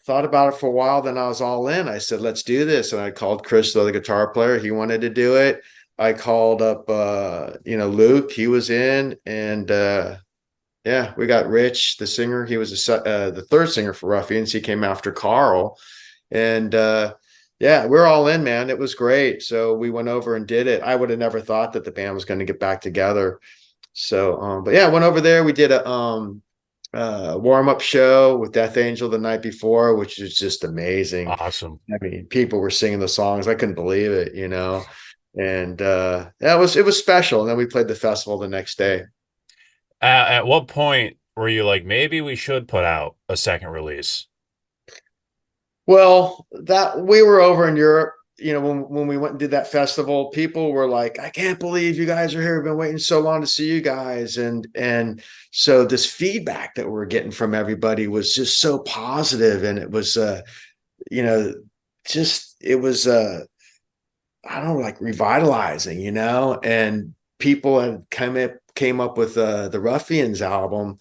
thought about it for a while, then I was all in. I said, let's do this. And I called Chris, the guitar player. He wanted to do it. I called up Luke, he was in, and yeah, we got Rich, the singer. He was the third singer for Ruffians. He came after Carl, and yeah, we're all in, man. It was great. So we went over and did it. I would have never thought that the band was going to get back together. So, but yeah, went over there. We did a warm up show with Death Angel the night before, which is just amazing. Awesome. I mean, people were singing the songs. I couldn't believe it. And yeah, it was special. And then we played the festival the next day. At what point were you like, maybe we should put out a second release? Well, that we were over in Europe, when we went and did that festival, people were like, "I can't believe you guys are here. We've been waiting so long to see you guys." And so this feedback that we're getting from everybody was just so positive, and it was you know, just it was I don't know, like revitalizing, and people had came up with the Ruffians album,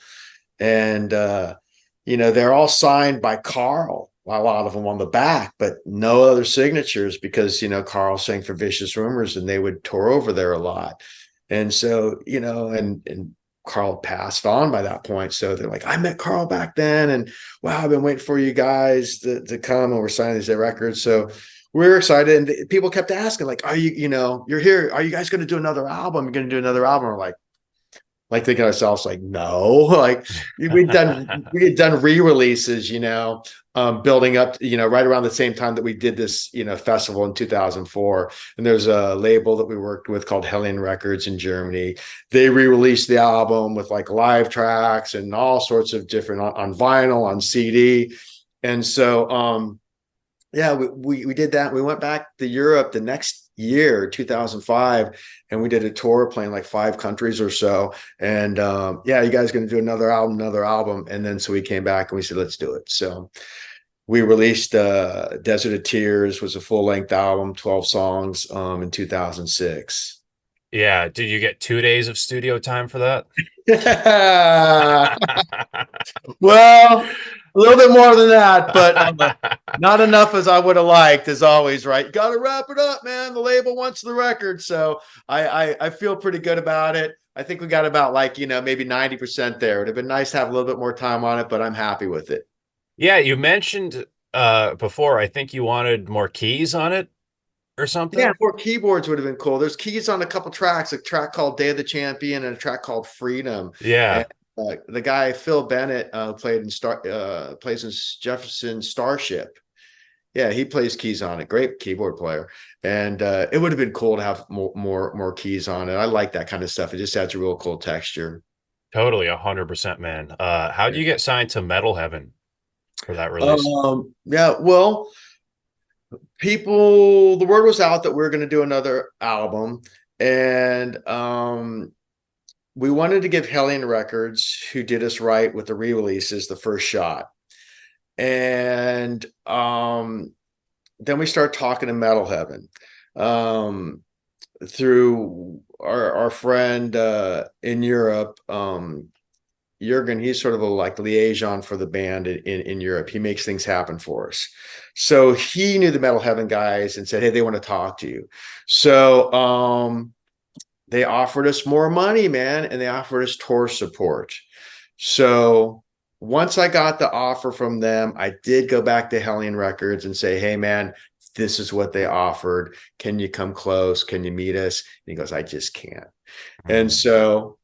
and they're all signed by Carl, a lot of them on the back, but no other signatures because Carl sang for Vicious Rumors and they would tour over there a lot. And so, and Carl passed on by that point. So they're like, I met Carl back then, and wow, I've been waiting for you guys to come, and we're signing these records. So we were excited, and people kept asking, like, are you're here, are you guys going to do another album? You're going to do another album? We're like thinking to ourselves, like, no, like we had done re-releases, building up, right around the same time that we did this, festival in 2004. And there's a label that we worked with called Hellion Records in Germany. They re-released the album with like live tracks and all sorts of different on vinyl, on CD. And so yeah, we did that. We went back to Europe the next year, 2005, and we did a tour playing like 5 countries or so. And yeah, you guys going to do another album. And then so we came back and we said, let's do it. So we released Desert of Tears was a full length album, 12 songs in 2006. Yeah. Did you get 2 days of studio time for that? Yeah. Well, a little bit more than that, but not enough as I would have liked, as always, right? Got to wrap it up, man. The label wants the record. So I feel pretty good about it. I think we got about like, maybe 90% there. It'd have been nice to have a little bit more time on it, but I'm happy with it. Yeah, you mentioned before, I think you wanted more keys on it or Yeah, something. more keyboards would have been cool. There's keys on a couple tracks, a track called Day of the Champion and a track called Freedom. And Yeah, the guy Phil Bennett plays in Jefferson Starship. Yeah, he plays keys on it. Great keyboard player. And it would have been cool to have more keys on it. I like that kind of stuff. It just adds a real cool texture. totally 100%, man. How'd Yeah. you get signed to Metal Heaven for that release? Yeah, well, the word was out that we are going to do another album, and we wanted to give Hellion Records, who did us right with the re-releases, the first shot. And then we start talking to Metal Heaven. Through our friend in Europe, Jurgen, he's sort of a like liaison for the band in Europe. He makes things happen for us. So he knew the Metal Heaven guys and said, hey, they want to talk to you. So they offered us more money, man, and they offered us tour support. So once I got the offer from them, I did go back to Hellion Records and say, hey, man, this is what they offered. Can you come close? Can you meet us? And he goes, I just can't. And Mm. so,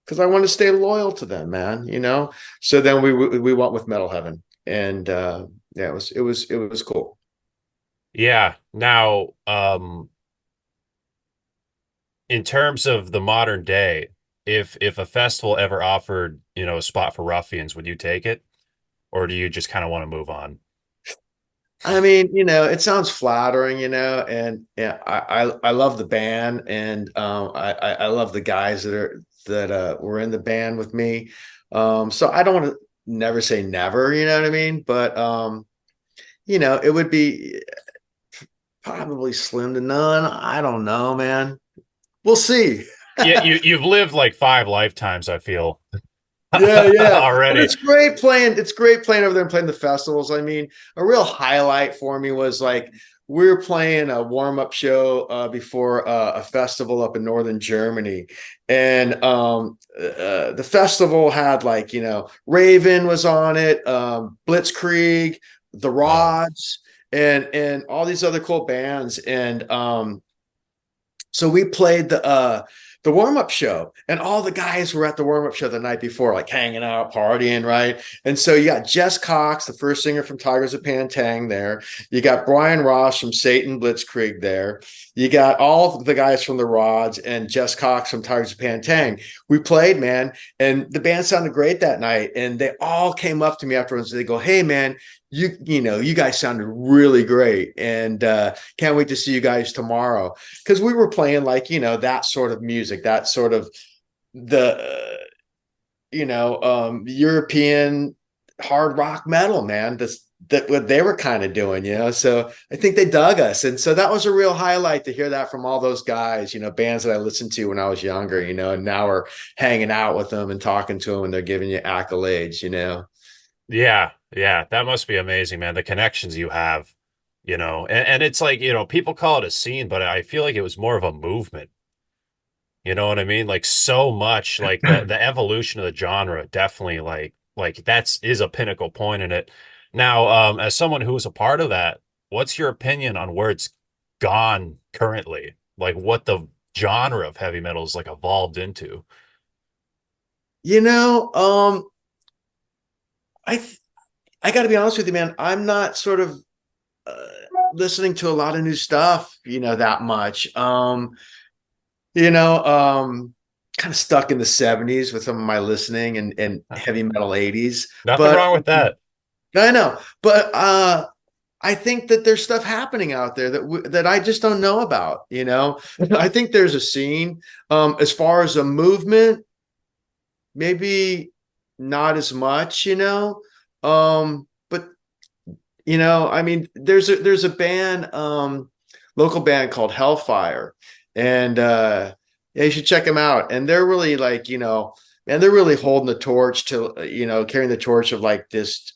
because I want to stay loyal to them, man, you know. So then we went with Metal Heaven, and yeah, it was cool. Yeah. Now, in terms of the modern day, if a festival ever offered, a spot for Ruffians, would you take it? Or do you just kind of want to move on? I mean, it sounds flattering, and yeah, I love the band, and I love the guys that were in the band with me. So I don't want to never say never, you know what I mean? But it would be probably slim to none. I don't know, man. We'll see. Yeah, you've lived like 5 lifetimes, I feel, Yeah, yeah. But already. it's great playing. It's great playing over there and playing the festivals. I mean, a real highlight for me was like we were playing a warm-up show before a festival up in northern Germany. And the festival had like, Raven was on it, Blitzkrieg, the Oh, Rods, and all these other cool bands. And so we played the warm-up show, and all the guys were at the warm-up show the night before, like hanging out, partying, right? And so you got Jess Cox, the first singer from Tigers of Pantang there. You got Brian Ross from Satan Blitzkrieg there. You got all the guys from the Rods and Jess Cox from Tigers of Pantang. We played, man, and the band sounded great that night. And they all came up to me afterwards. They go, hey, man, you guys sounded really great, and can't wait to see you guys tomorrow, because we were playing like that sort of music, that sort of the European hard rock metal, man. That what they were kind of doing, so I think they dug us, and so that was a real highlight to hear that from all those guys, bands that I listened to when I was younger, and now we're hanging out with them and talking to them, and they're giving you accolades. yeah, yeah. That must be amazing, man. The connections you have, and it's like, people call it a scene, but I feel like it was more of a movement. You know what I mean? Like so much, like the evolution of the genre definitely like that's is a pinnacle point in it. Now, as someone who is a part of that, what's your opinion on where it's gone currently? Like what the genre of heavy metal is like evolved into? you know um I I got to be honest with you, man. I'm not sort of uh, listening to a lot of new stuff, that much. You know, um, Kind of stuck in the '70s with some of my listening, and heavy metal '80s. Nothing But wrong with that. I know, but I think that there's stuff happening out there that I just don't know about. I think there's a scene. As far as a movement, maybe not as much. But I mean, there's a band, local band called Hellfire, and yeah, you should check them out. And they're really like, man, they're really holding the torch to, carrying the torch of like this,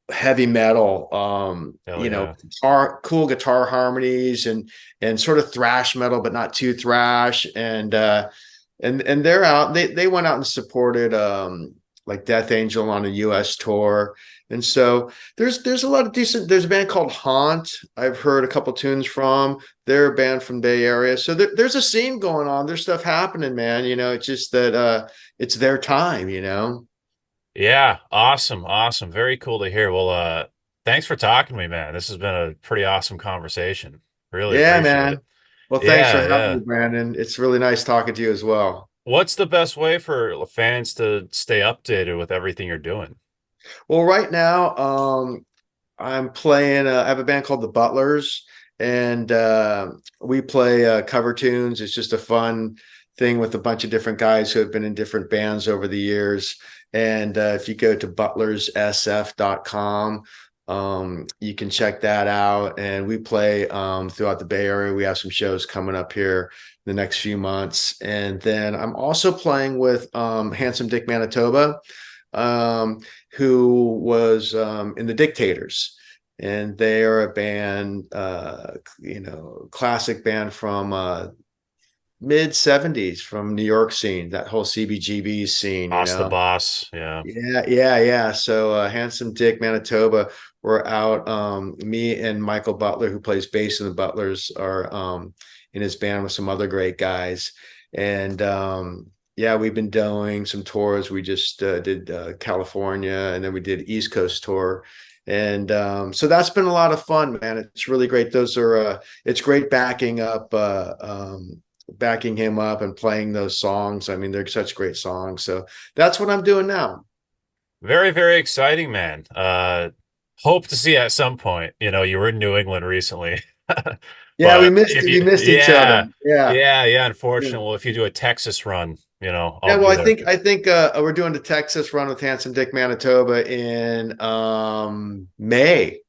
heavy metal, Hell yeah. cool guitar harmonies, and sort of thrash metal, but not too thrash. And they're out. They went out and supported like Death Angel on a US tour. And so there's a lot of decent. There's a band called Haunt. I've heard a couple tunes from. They're a band from Bay Area. So there's a scene going on. There's stuff happening, man. It's just that it's their time. Yeah, awesome, awesome. Very cool to hear. Well, thanks for talking to me, man. This has been a pretty awesome conversation. Really Yeah, appreciate it. man. Well, thanks for Yeah, having yeah. me, Brandon. It's really nice talking to you as well. What's the best way for fans to stay updated with everything you're doing? Well, right now, I'm playing. I have a band called the Butlers, and we play cover tunes. It's just a fun thing with a bunch of different guys who have been in different bands over the years. And if you go to butlerssf.com, you can check that out. And we play throughout the Bay Area. We have some shows coming up here the next few months. And then I'm also playing with Handsome Dick Manitoba, um, who was in the Dictators. And they are a band, classic band from mid 70s from New York scene, that whole CBGB scene, Boss the boss. Yeah. Yeah. So Handsome Dick Manitoba, we're out. Me and Michael Butler, who plays bass in the Butlers, are in his band with some other great guys. And yeah, we've been doing some tours. We just did California, and then we did East Coast tour. And so that's been a lot of fun, man. It's really great. Those are it's great backing him up and playing those songs. I mean, they're such great songs. So that's what I'm doing now. Very, very exciting, man. Hope to see you at some point. You were in New England recently. Yeah, But if we you, missed each other. yeah, Yeah. yeah, Yeah. unfortunately. Well, if you do a Texas run, Yeah, I'll well, be there. I think we're doing the Texas run with Handsome Dick Manitoba in May.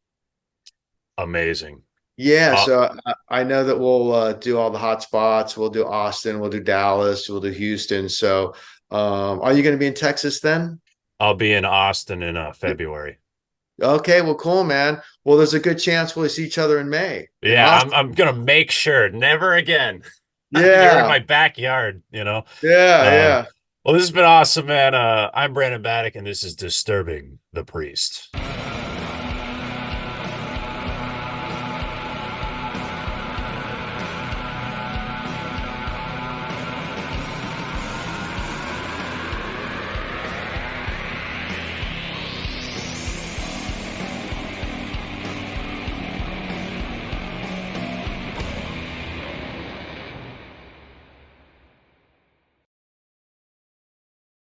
Amazing. Yeah, Uh, so I know that we'll do all the hot spots. We'll do Austin, we'll do Dallas, we'll do Houston. So, are you going to be in Texas then? I'll be in Austin in February. Okay, well, cool, man. Well, there's a good chance we'll see each other in May in Yeah, I'm Austin. I'm gonna make sure never again. You're in Yeah, my backyard. yeah. Well, this has been awesome, man. I'm Brandon Battick, and this is Disturbing the Priest.